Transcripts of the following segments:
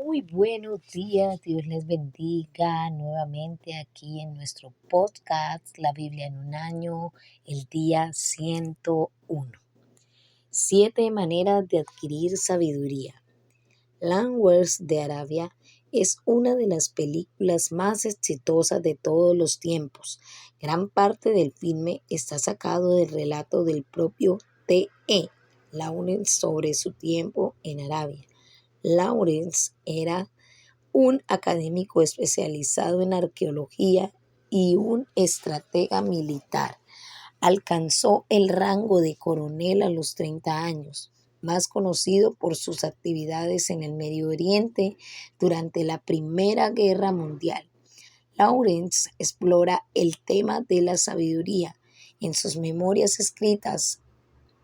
Muy buenos días, Dios les bendiga nuevamente aquí en nuestro podcast La Biblia en un año, el día 101. 7 maneras de adquirir sabiduría. Landwehr's de Arabia es una de las películas más exitosas de todos los tiempos. Gran parte del filme está sacado del relato del propio T.E. Lawrence sobre su tiempo en Arabia. Lawrence era un académico especializado en arqueología y un estratega militar. Alcanzó el rango de coronel a los 30 años, más conocido por sus actividades en el Medio Oriente durante la Primera Guerra Mundial. Lawrence explora el tema de la sabiduría en sus memorias escritas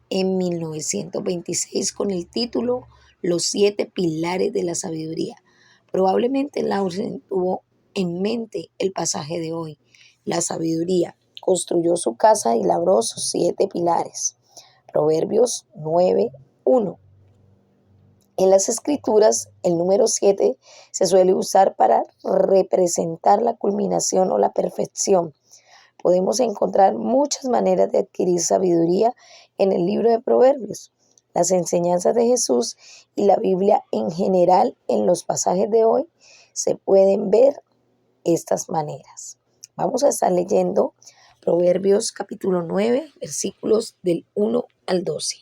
en 1926 con el título Los 7 pilares de la sabiduría. Probablemente Lawrence tuvo en mente el pasaje de hoy. La sabiduría construyó su casa y labró sus 7 pilares. Proverbios 9:1. En las escrituras, el número 7 se suele usar para representar la culminación o la perfección. Podemos encontrar muchas maneras de adquirir sabiduría en el libro de Proverbios. Las enseñanzas de Jesús y la Biblia en general en los pasajes de hoy se pueden ver estas maneras. Vamos a estar leyendo Proverbios capítulo 9, versículos del 1 al 12.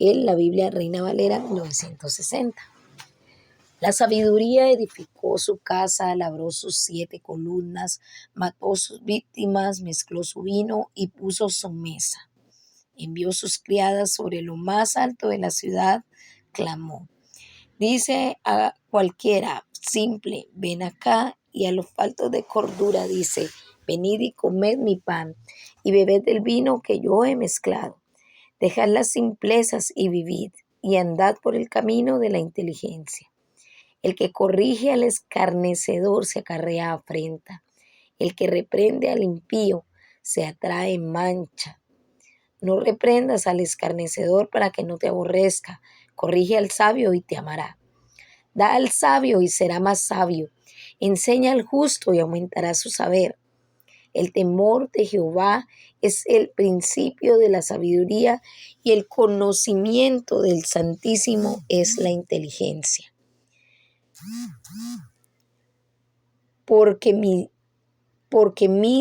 En la Biblia Reina Valera 1960. La sabiduría edificó su casa, labró sus 7 columnas, mató sus víctimas, mezcló su vino y puso su mesa. Envió sus criadas sobre lo más alto de la ciudad, clamó. Dice a cualquiera simple, ven acá, y a los faltos de cordura dice, venid y comed mi pan y bebed del vino que yo he mezclado. Dejad las simplezas y vivid, y andad por el camino de la inteligencia. El que corrige al escarnecedor se acarrea afrenta. El que reprende al impío se atrae mancha. No reprendas al escarnecedor para que no te aborrezca. Corrige al sabio y te amará. Da al sabio y será más sabio. Enseña al justo y aumentará su saber. El temor de Jehová es el principio de la sabiduría y el conocimiento del Santísimo es la inteligencia. Porque mí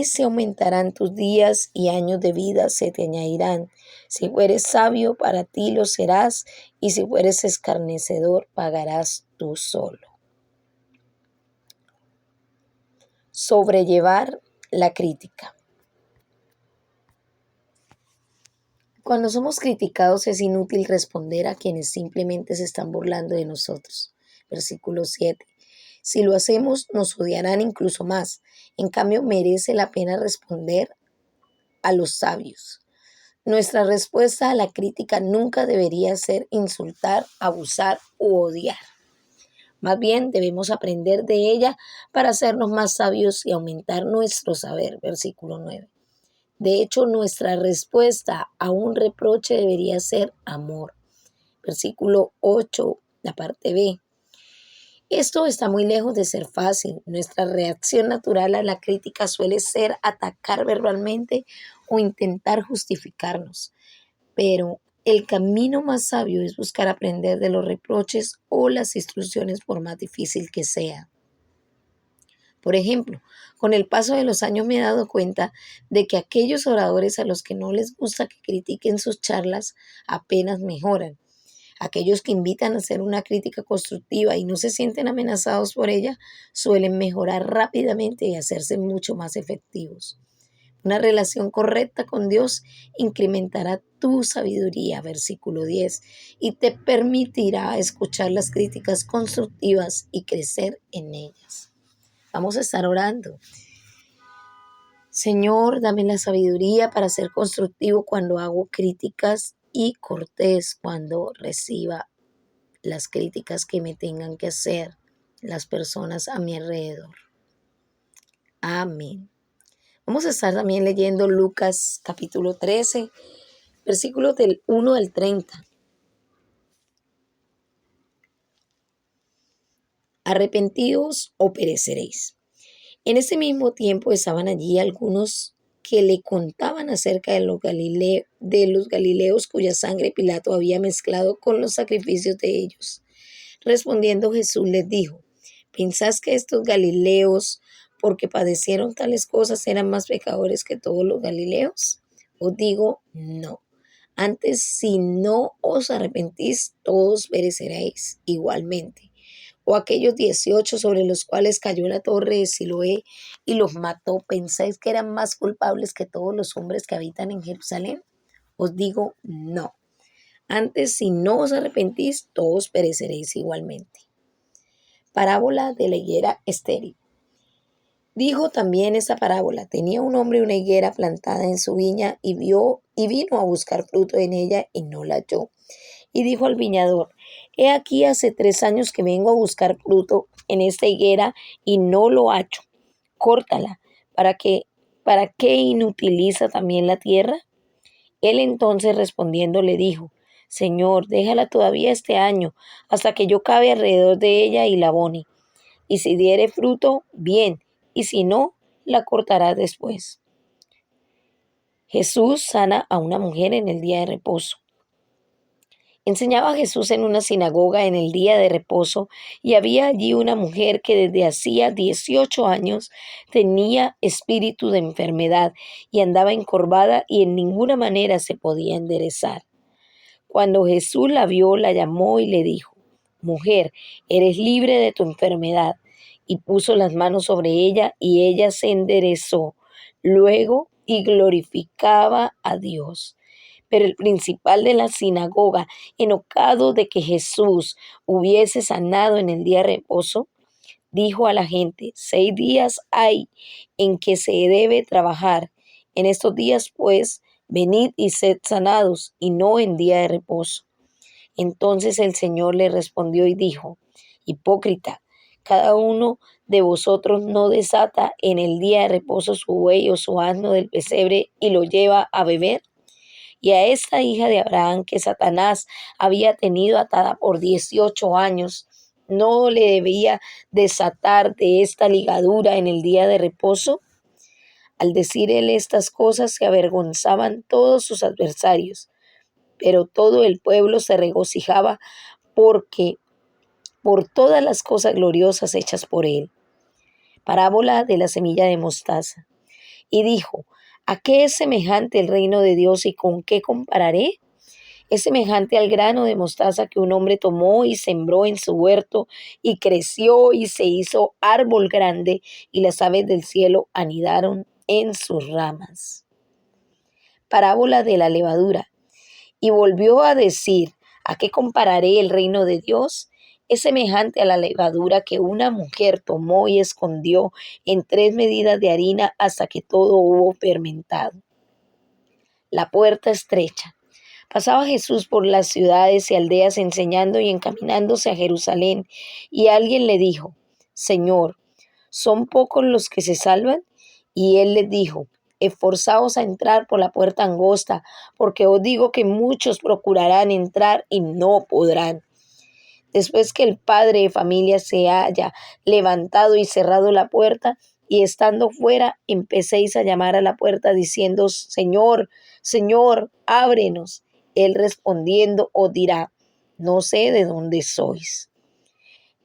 se aumentarán tus días y años de vida se te añadirán. Si fueres sabio, para ti lo serás, y si fueres escarnecedor, pagarás tú solo. Sobrellevar la crítica. Cuando somos criticados es inútil responder a quienes simplemente se están burlando de nosotros. Versículo 7. Si lo hacemos, nos odiarán incluso más. En cambio, merece la pena responder a los sabios. Nuestra respuesta a la crítica nunca debería ser insultar, abusar u odiar. Más bien debemos aprender de ella para hacernos más sabios y aumentar nuestro saber. Versículo 9. De hecho, nuestra respuesta a un reproche debería ser amor. Versículo 8, la parte B. Esto está muy lejos de ser fácil. Nuestra reacción natural a la crítica suele ser atacar verbalmente o intentar justificarnos. Pero el camino más sabio es buscar aprender de los reproches o las instrucciones por más difícil que sea. Por ejemplo, con el paso de los años me he dado cuenta de que aquellos oradores a los que no les gusta que critiquen sus charlas apenas mejoran. Aquellos que invitan a hacer una crítica constructiva y no se sienten amenazados por ella suelen mejorar rápidamente y hacerse mucho más efectivos. Una relación correcta con Dios incrementará tu sabiduría, versículo 10, y te permitirá escuchar las críticas constructivas y crecer en ellas. Vamos a estar orando. Señor, dame la sabiduría para ser constructivo cuando hago críticas y cortés cuando reciba las críticas que me tengan que hacer las personas a mi alrededor. Amén. Vamos a estar también leyendo Lucas capítulo 13, versículos del 1 al 30. arrepentíos o pereceréis. En ese mismo tiempo estaban allí algunos que le contaban acerca de los galileos cuya sangre Pilato había mezclado con los sacrificios de ellos. Respondiendo Jesús les dijo: ¿Pensás que estos galileos, porque padecieron tales cosas, eran más pecadores que todos los galileos? Os digo, no. Antes, si no os arrepentís, todos pereceréis igualmente. O aquellos 18 sobre los cuales cayó la torre de Siloé y los mató, ¿pensáis que eran más culpables que todos los hombres que habitan en Jerusalén? Os digo, no. Antes, si no os arrepentís, todos pereceréis igualmente. Parábola de la higuera estéril. Dijo también esa parábola: tenía un hombre una higuera plantada en su viña y vino a buscar fruto en ella y no la halló. Y dijo al viñador: he aquí hace 3 años que vengo a buscar fruto en esta higuera y no lo hallo. Córtala. ¿Para qué inutiliza también la tierra? Él entonces respondiendo le dijo: Señor, déjala todavía este año, hasta que yo cabe alrededor de ella y la abone. Y si diere fruto, bien, y si no, la cortará después. Jesús sana a una mujer en el día de reposo. Enseñaba Jesús en una sinagoga en el día de reposo, y había allí una mujer que desde hacía 18 años tenía espíritu de enfermedad y andaba encorvada y en ninguna manera se podía enderezar. Cuando Jesús la vio, la llamó y le dijo: Mujer, eres libre de tu enfermedad. Y puso las manos sobre ella y ella se enderezó luego y glorificaba a Dios. Pero el principal de la sinagoga, enojado de que Jesús hubiese sanado en el día de reposo, dijo a la gente: 6 días hay en que se debe trabajar. En estos días, pues, venid y sed sanados, y no en día de reposo. Entonces el Señor le respondió y dijo: Hipócrita, cada uno de vosotros no desata en el día de reposo su buey o su asno del pesebre y lo lleva a beber. Y a esta hija de Abraham que Satanás había tenido atada por 18 años, ¿no le debía desatar de esta ligadura en el día de reposo? Al decir él estas cosas se avergonzaban todos sus adversarios, pero todo el pueblo se regocijaba porque por todas las cosas gloriosas hechas por él. Parábola de la semilla de mostaza. Y dijo: ¿a qué es semejante el reino de Dios y con qué compararé? Es semejante al grano de mostaza que un hombre tomó y sembró en su huerto y creció y se hizo árbol grande y las aves del cielo anidaron en sus ramas. Parábola de la levadura. Y volvió a decir: ¿a qué compararé el reino de Dios? Es semejante a la levadura que una mujer tomó y escondió en 3 medidas de harina hasta que todo hubo fermentado. La puerta estrecha. Pasaba Jesús por las ciudades y aldeas enseñando y encaminándose a Jerusalén, y alguien le dijo: Señor, ¿son pocos los que se salvan? Y él les dijo: esforzaos a entrar por la puerta angosta, porque os digo que muchos procurarán entrar y no podrán. Después que el padre de familia se haya levantado y cerrado la puerta, y estando fuera, empecéis a llamar a la puerta diciendo: Señor, Señor, ábrenos. Él respondiendo os dirá: no sé de dónde sois.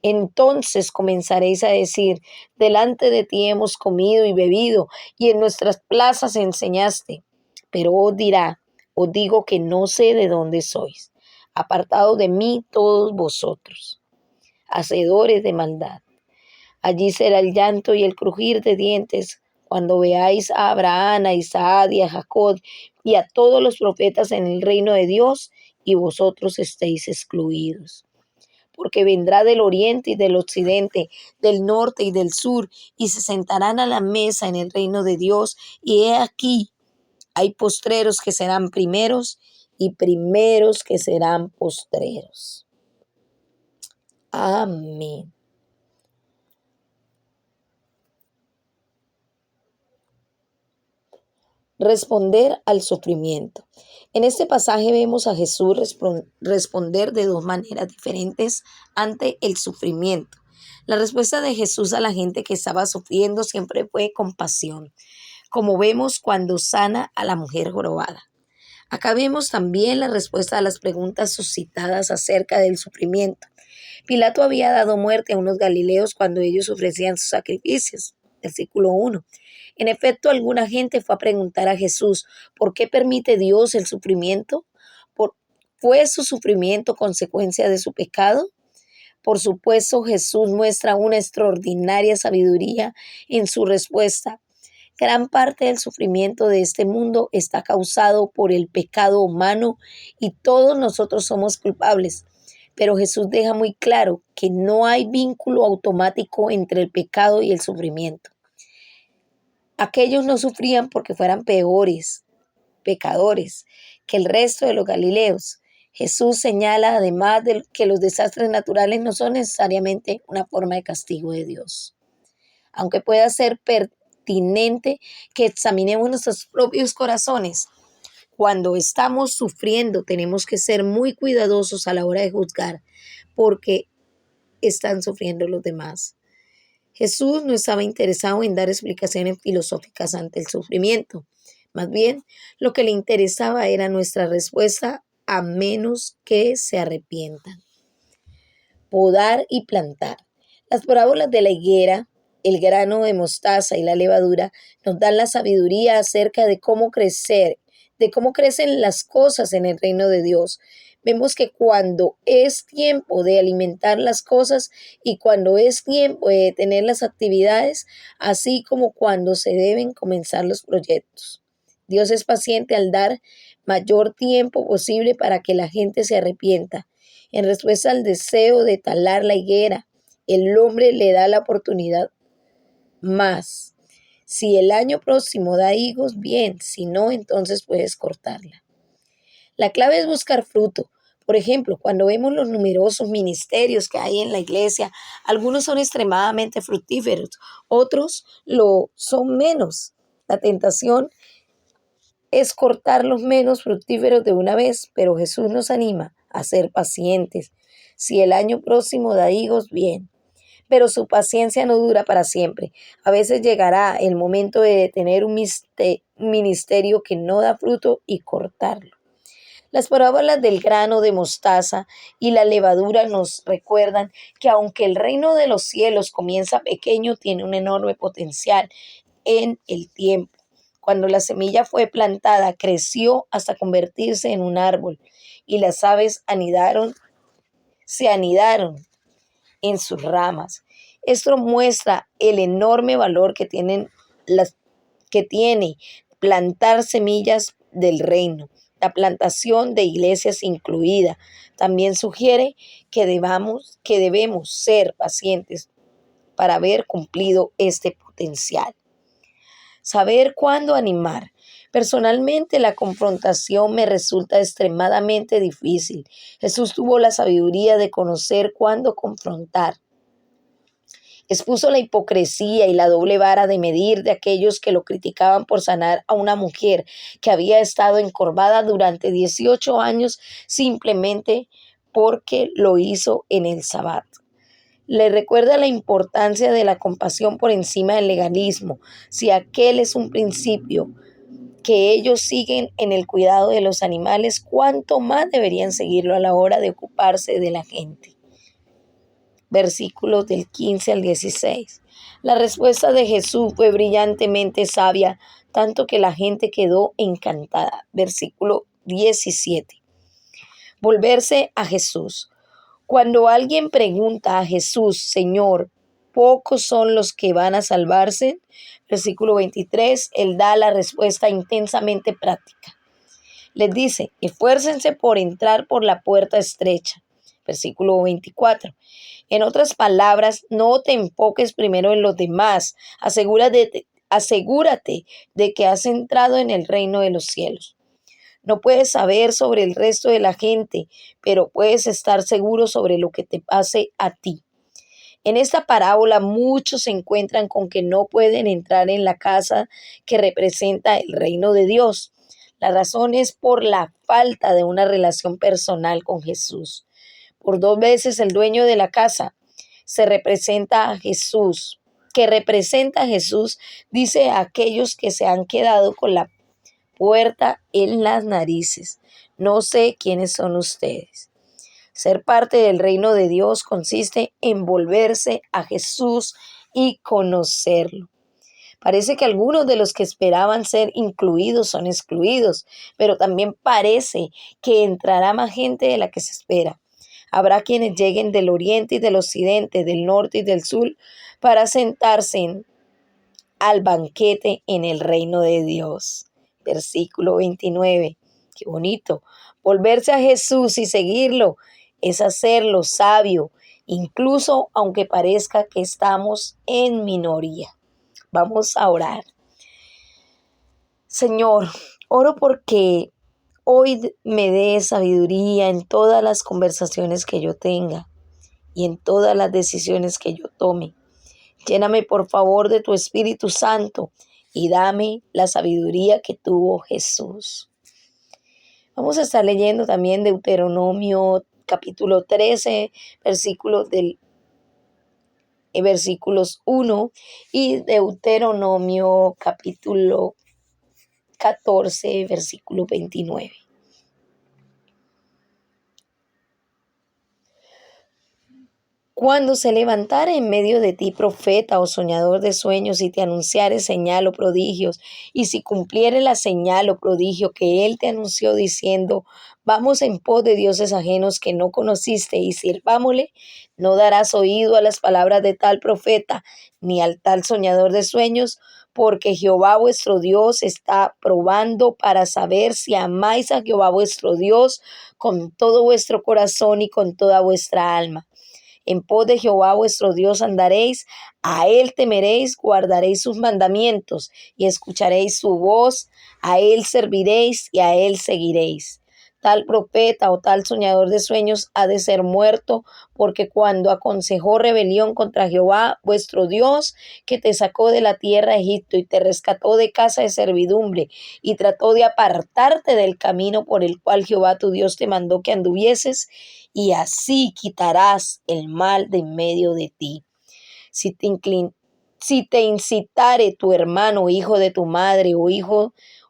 Entonces comenzaréis a decir: delante de ti hemos comido y bebido, y en nuestras plazas enseñaste. Pero os dirá: os digo que no sé de dónde sois. Apartados de mí todos vosotros, hacedores de maldad. Allí será el llanto y el crujir de dientes, cuando veáis a Abraham, a Isaac y a Jacob y a todos los profetas en el reino de Dios, y vosotros estéis excluidos. Porque vendrá del oriente y del occidente, del norte y del sur, y se sentarán a la mesa en el reino de Dios. Y he aquí, hay postreros que serán primeros, y primeros que serán postreros. Amén. Responder al sufrimiento. En este pasaje vemos a Jesús responder de 2 maneras diferentes ante el sufrimiento. La respuesta de Jesús a la gente que estaba sufriendo siempre fue compasión, como vemos cuando sana a la mujer jorobada. Acá vemos también la respuesta a las preguntas suscitadas acerca del sufrimiento. Pilato había dado muerte a unos galileos cuando ellos ofrecían sus sacrificios. Versículo 1. En efecto, alguna gente fue a preguntar a Jesús, ¿por qué permite Dios el sufrimiento? ¿Por- ¿Fue su sufrimiento consecuencia de su pecado? Por supuesto, Jesús muestra una extraordinaria sabiduría en su respuesta. Gran parte del sufrimiento de este mundo está causado por el pecado humano y todos nosotros somos culpables. Pero Jesús deja muy claro que no hay vínculo automático entre el pecado y el sufrimiento. Aquellos no sufrían porque fueran peores, pecadores, que el resto de los galileos. Jesús señala además de que los desastres naturales no son necesariamente una forma de castigo de Dios. Aunque pueda ser pertinente que examinemos nuestros propios corazones, cuando estamos sufriendo tenemos que ser muy cuidadosos a la hora de juzgar porque están sufriendo los demás. Jesús no estaba interesado en dar explicaciones filosóficas ante el sufrimiento. Más bien, lo que le interesaba era nuestra respuesta a menos que se arrepientan. Podar y plantar. Las parábolas de la higuera, el grano de mostaza y la levadura nos dan la sabiduría acerca de cómo crecer, de cómo crecen las cosas en el reino de Dios. Vemos que cuando es tiempo de alimentar las cosas y cuando es tiempo de detener las actividades, así como cuando se deben comenzar los proyectos. Dios es paciente al dar mayor tiempo posible para que la gente se arrepienta. En respuesta al deseo de talar la higuera, el hombre le da la oportunidad más. Si el año próximo da higos, bien, si no, entonces puedes cortarla. La clave es buscar fruto. Por ejemplo, cuando vemos los numerosos ministerios que hay en la iglesia, algunos son extremadamente fructíferos, otros lo son menos. La tentación es cortar los menos fructíferos de una vez, pero Jesús nos anima a ser pacientes. Si el año próximo da higos, bien. Pero su paciencia no dura para siempre. A veces llegará el momento de detener un ministerio que no da fruto y cortarlo. Las parábolas del grano de mostaza y la levadura nos recuerdan que aunque el reino de los cielos comienza pequeño, tiene un enorme potencial en el tiempo. Cuando la semilla fue plantada, creció hasta convertirse en un árbol y las aves se anidaron en sus ramas. Esto muestra el enorme valor que tiene plantar semillas del reino. La plantación de iglesias incluida. También sugiere que debemos ser pacientes para ver cumplido este potencial. Saber cuándo animar. Personalmente, la confrontación me resulta extremadamente difícil. Jesús tuvo la sabiduría de conocer cuándo confrontar. Expuso la hipocresía y la doble vara de medir de aquellos que lo criticaban por sanar a una mujer que había estado encorvada durante 18 años simplemente porque lo hizo en el Sabbat. Le recuerda la importancia de la compasión por encima del legalismo. Si aquel es un principio que ellos siguen en el cuidado de los animales, ¿cuánto más deberían seguirlo a la hora de ocuparse de la gente? Versículos del 15 al 16. La respuesta de Jesús fue brillantemente sabia, tanto que la gente quedó encantada. Versículo 17. Volverse a Jesús. Cuando alguien pregunta a Jesús, Señor, ¿pocos son los que van a salvarse? Versículo 23, Él da la respuesta intensamente práctica. Les dice, esfuércense por entrar por la puerta estrecha. Versículo 24. En otras palabras, no te enfoques primero en los demás. Asegúrate de que has entrado en el reino de los cielos. No puedes saber sobre el resto de la gente, pero puedes estar seguro sobre lo que te pase a ti. En esta parábola muchos se encuentran con que no pueden entrar en la casa que representa el reino de Dios. La razón es por la falta de una relación personal con Jesús. Por 2 veces el dueño de la casa representa a Jesús, dice a aquellos que se han quedado con la puerta en las narices. No sé quiénes son ustedes. Ser parte del reino de Dios consiste en volverse a Jesús y conocerlo. Parece que algunos de los que esperaban ser incluidos son excluidos, pero también parece que entrará más gente de la que se espera. Habrá quienes lleguen del oriente y del occidente, del norte y del sur, para sentarse al banquete en el reino de Dios. Versículo 29. Qué bonito. Volverse a Jesús y seguirlo es hacerlo sabio, incluso aunque parezca que estamos en minoría. Vamos a orar. Señor, oro porque hoy me dé sabiduría en todas las conversaciones que yo tenga y en todas las decisiones que yo tome. Lléname por favor de tu Espíritu Santo y dame la sabiduría que tuvo Jesús. Vamos a estar leyendo también Deuteronomio capítulo 13, versículos 1 y Deuteronomio capítulo 14, versículo 29. Cuando se levantare en medio de ti profeta o soñador de sueños y te anunciare señal o prodigios, y si cumpliere la señal o prodigio que él te anunció diciendo, vamos en pos de dioses ajenos que no conociste y sirvámosle, no darás oído a las palabras de tal profeta, ni al tal soñador de sueños, porque Jehová vuestro Dios está probando para saber si amáis a Jehová vuestro Dios con todo vuestro corazón y con toda vuestra alma. En pos de Jehová vuestro Dios andaréis, a él temeréis, guardaréis sus mandamientos y escucharéis su voz, a él serviréis y a él seguiréis. Tal profeta o tal soñador de sueños ha de ser muerto, porque cuando aconsejó rebelión contra Jehová vuestro Dios, que te sacó de la tierra de Egipto y te rescató de casa de servidumbre, y trató de apartarte del camino por el cual Jehová tu Dios te mandó que anduvieses, y así quitarás el mal de en medio de ti. Si te incitare tu hermano, hijo de tu madre,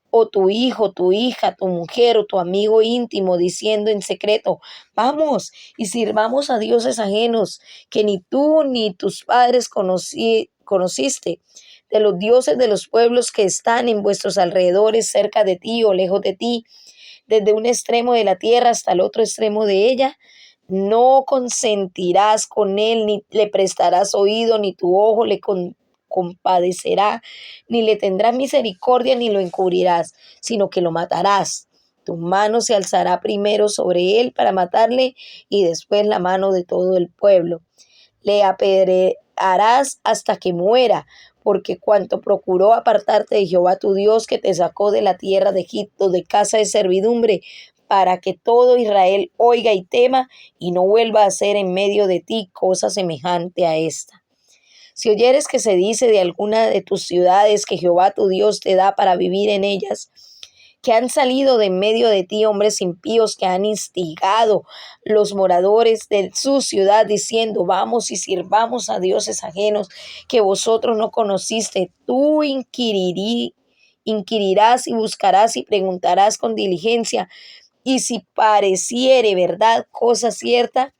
o tu hijo, tu hija, tu mujer o tu amigo íntimo, diciendo en secreto, vamos y sirvamos a dioses ajenos, que ni tú ni tus padres conociste, de los dioses de los pueblos que están en vuestros alrededores, cerca de ti o lejos de ti, desde un extremo de la tierra hasta el otro extremo de ella, no consentirás con él, ni le prestarás oído, ni tu ojo le compadecerá, ni le tendrás misericordia, ni lo encubrirás, sino que lo matarás. Tu mano se alzará primero sobre él para matarle, y después la mano de todo el pueblo. Le apedrearás hasta que muera, porque cuanto procuró apartarte de Jehová tu Dios, que te sacó de la tierra de Egipto, de casa de servidumbre, para que todo Israel oiga y tema, y no vuelva a hacer en medio de ti cosa semejante a esta. Si oyeres que se dice de alguna de tus ciudades que Jehová tu Dios te da para vivir en ellas, que han salido de en medio de ti hombres impíos que han instigado los moradores de su ciudad diciendo, vamos y sirvamos a dioses ajenos que vosotros no conociste, tú inquirirás y buscarás y preguntarás con diligencia, y si pareciere verdad cosa cierta,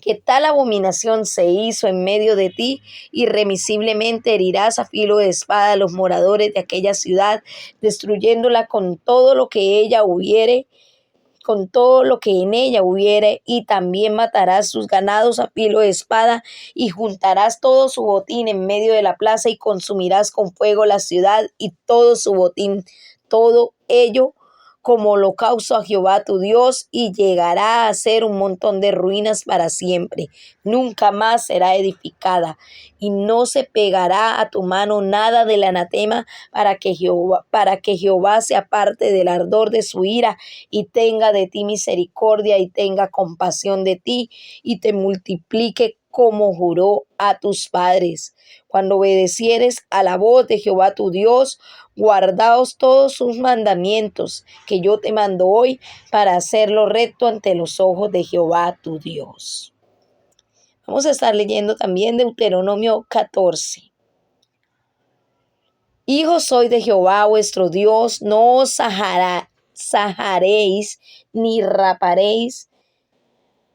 que tal abominación se hizo en medio de ti, irremisiblemente herirás a filo de espada a los moradores de aquella ciudad, destruyéndola con todo lo que ella hubiere, con todo lo que en ella hubiere, y también matarás sus ganados a filo de espada, y juntarás todo su botín en medio de la plaza, y consumirás con fuego la ciudad y todo su botín, todo ello como holocausto a Jehová tu Dios, y llegará a ser un montón de ruinas para siempre. Nunca más será edificada, y no se pegará a tu mano nada del anatema, para que Jehová se aparte del ardor de su ira, y tenga de ti misericordia, y tenga compasión de ti, y te multiplique como juró a tus padres. Cuando obedecieres a la voz de Jehová tu Dios, guardaos todos sus mandamientos que yo te mando hoy, para hacerlo recto ante los ojos de Jehová tu Dios. Vamos a estar leyendo también Deuteronomio 14. Hijos sois de Jehová vuestro Dios, no os sajaréis ni raparéis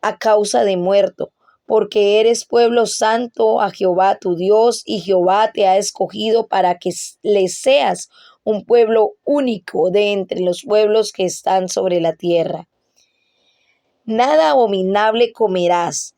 a causa de muerto, porque eres pueblo santo a Jehová tu Dios, y Jehová te ha escogido para que le seas un pueblo único de entre los pueblos que están sobre la tierra. Nada abominable comerás.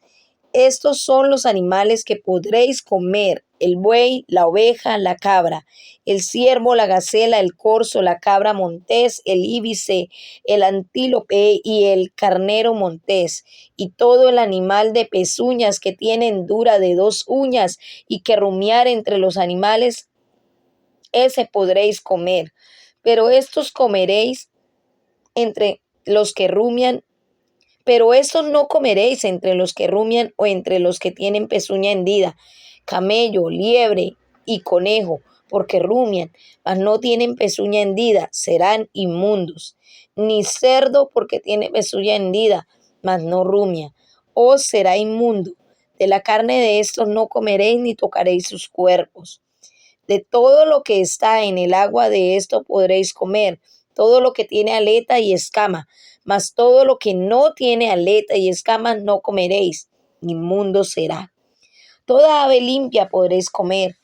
Estos son los animales que podréis comer: el buey, la oveja, la cabra, el ciervo, la gacela, el corzo, la cabra montés, el íbice, el antílope y el carnero montés, y todo el animal de pezuñas que tiene hendura de 2 uñas y que rumiar entre los animales, ese podréis comer. Pero estos comeréis entre los que rumian pero estos no comeréis entre los que rumian o entre los que tienen pezuña hendida, camello, liebre y conejo, porque rumian, mas no tienen pezuña hendida, serán inmundos. Ni cerdo, porque tiene pezuña hendida, mas no rumia, os será inmundo. De la carne de estos no comeréis ni tocaréis sus cuerpos. De todo lo que está en el agua de esto podréis comer, todo lo que tiene aleta y escama, mas todo lo que no tiene aleta y escama no comeréis, inmundo será. Toda ave limpia podréis comer,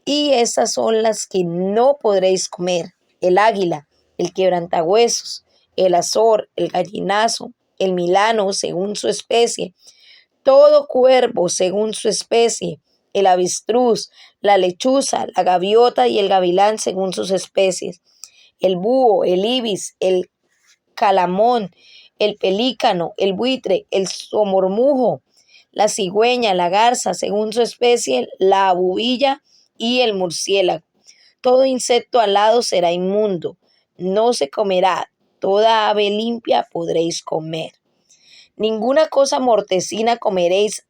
y estas son las que no podréis comer: el águila, el quebrantahuesos, el azor, el gallinazo, el milano según su especie, todo cuervo según su especie, el avestruz, la lechuza, la gaviota y el gavilán según sus especies, el búho, el ibis, el calamón, el pelícano, el buitre, el somormujo, la cigüeña, la garza según su especie, la abubilla y el murciélago. Todo insecto alado será inmundo, no se comerá. Toda ave limpia podréis comer. Ninguna cosa mortecina comeréis.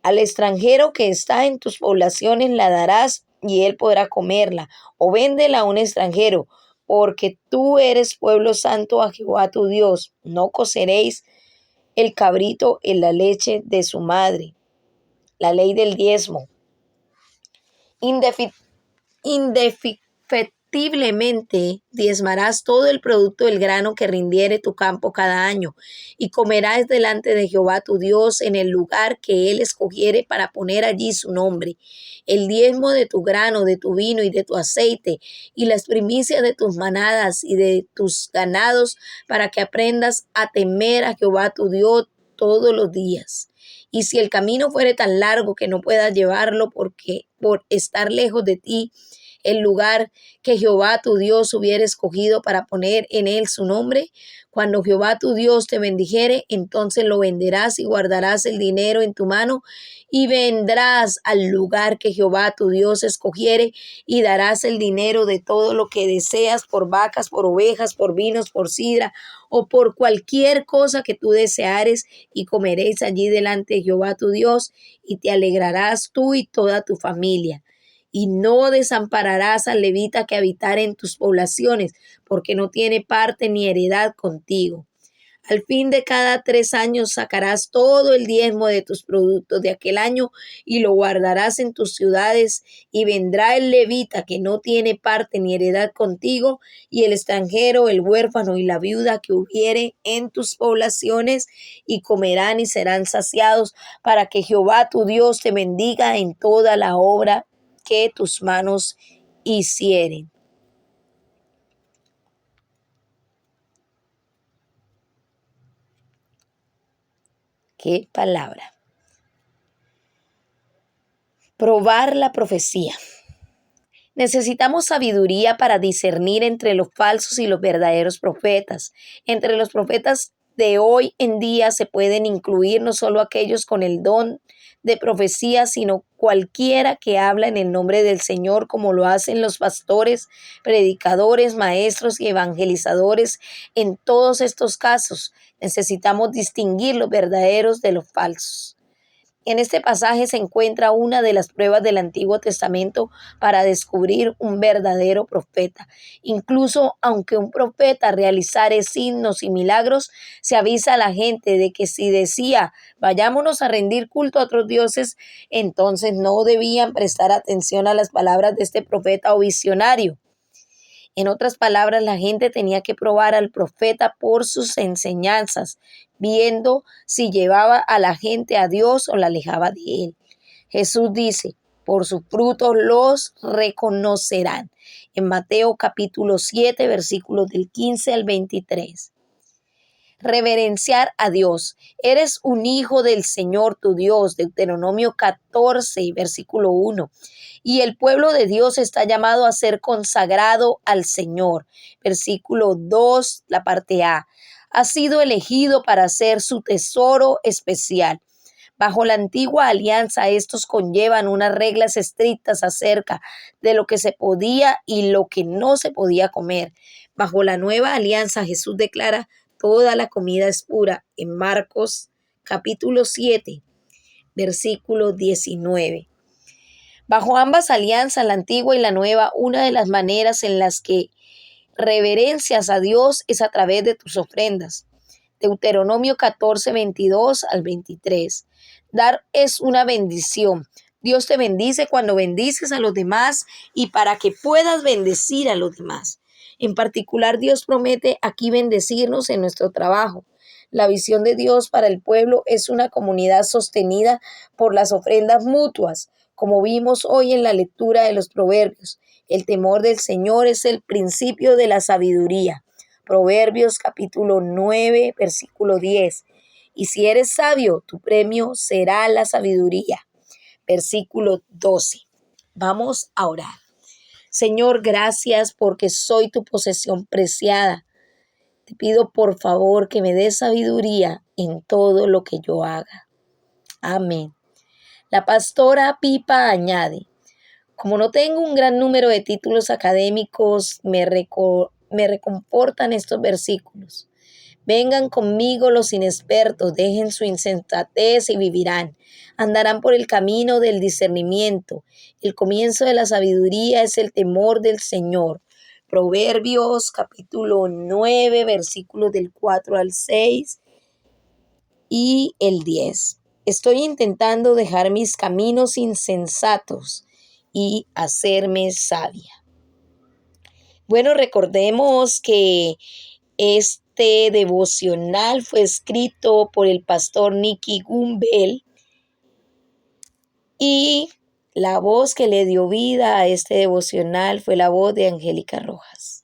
Al extranjero que está en tus poblaciones la darás, y él podrá comerla, o véndela a un extranjero, porque tú eres pueblo santo a Jehová tu Dios. No coceréis el cabrito en la leche de su madre. La ley del diezmo. Indefectiblemente diezmarás todo el producto del grano que rindiere tu campo cada año, y comerás delante de Jehová tu Dios en el lugar que él escogiere para poner allí su nombre. El diezmo de tu grano, de tu vino y de tu aceite, y las primicias de tus manadas y de tus ganados, para que aprendas a temer a Jehová tu Dios todos los días. Y si el camino fuere tan largo que no puedas llevarlo porque por estar lejos de ti, el lugar que Jehová tu Dios hubiera escogido para poner en él su nombre, cuando Jehová tu Dios te bendijere, entonces lo venderás y guardarás el dinero en tu mano, y vendrás al lugar que Jehová tu Dios escogiere, y darás el dinero de todo lo que deseas, por vacas, por ovejas, por vinos, por sidra, o por cualquier cosa que tú deseares, y comeréis allí delante de Jehová tu Dios, y te alegrarás tú y toda tu familia. Y no desampararás al levita que habitare en tus poblaciones, porque no tiene parte ni heredad contigo. Al fin de cada 3 años sacarás todo el diezmo de tus productos de aquel año y lo guardarás en tus ciudades, y vendrá el levita que no tiene parte ni heredad contigo, y el extranjero, el huérfano y la viuda que hubiere en tus poblaciones, y comerán y serán saciados, para que Jehová tu Dios te bendiga en toda la obra que tus manos hicieren. ¿Qué palabra? Probar la profecía. Necesitamos sabiduría para discernir entre los falsos y los verdaderos profetas. Entre los profetas de hoy en día se pueden incluir no solo aquellos con el don de profecía, sino cualquiera que habla en el nombre del Señor, como lo hacen los pastores, predicadores, maestros y evangelizadores. En todos estos casos necesitamos distinguir los verdaderos de los falsos. En este pasaje se encuentra una de las pruebas del Antiguo Testamento para descubrir un verdadero profeta. Incluso aunque un profeta realizare signos y milagros, se avisa a la gente de que si decía vayámonos a rendir culto a otros dioses, entonces no debían prestar atención a las palabras de este profeta o visionario. En otras palabras, la gente tenía que probar al profeta por sus enseñanzas, viendo si llevaba a la gente a Dios o la alejaba de él. Jesús dice, por sus frutos los reconocerán. En Mateo capítulo 7, versículos del 15 al 23. Reverenciar a Dios. Eres un hijo del Señor tu Dios. Deuteronomio 14, versículo 1. Y el pueblo de Dios está llamado a ser consagrado al Señor. Versículo 2, la parte A. Ha sido elegido para ser su tesoro especial. Bajo la antigua alianza, estos conllevan unas reglas estrictas acerca de lo que se podía y lo que no se podía comer. Bajo la nueva alianza, Jesús declara toda la comida es pura en Marcos capítulo 7, versículo 19. Bajo ambas alianzas, la antigua y la nueva, una de las maneras en las que reverencias a Dios es a través de tus ofrendas. Deuteronomio 14, 22 al 23. Dar es una bendición. Dios te bendice cuando bendices a los demás y para que puedas bendecir a los demás. En particular, Dios promete aquí bendecirnos en nuestro trabajo. La visión de Dios para el pueblo es una comunidad sostenida por las ofrendas mutuas, como vimos hoy en la lectura de los Proverbios. El temor del Señor es el principio de la sabiduría. Proverbios capítulo 9, versículo 10. Y si eres sabio, tu premio será la sabiduría. Versículo 12. Vamos a orar. Señor, gracias porque soy tu posesión preciada. Te pido por favor que me des sabiduría en todo lo que yo haga. Amén. La pastora Pipa añade, como no tengo un gran número de títulos académicos, me reconfortan estos versículos. Vengan conmigo los inexpertos, dejen su insensatez y vivirán. Andarán por el camino del discernimiento. El comienzo de la sabiduría es el temor del Señor. Proverbios capítulo 9, versículos del 4 al 6 y el 10. Estoy intentando dejar mis caminos insensatos y hacerme sabia. Bueno, recordemos que este devocional fue escrito por el pastor Nicky Gumbel y la voz que le dio vida a este devocional fue la voz de Angélica Rojas.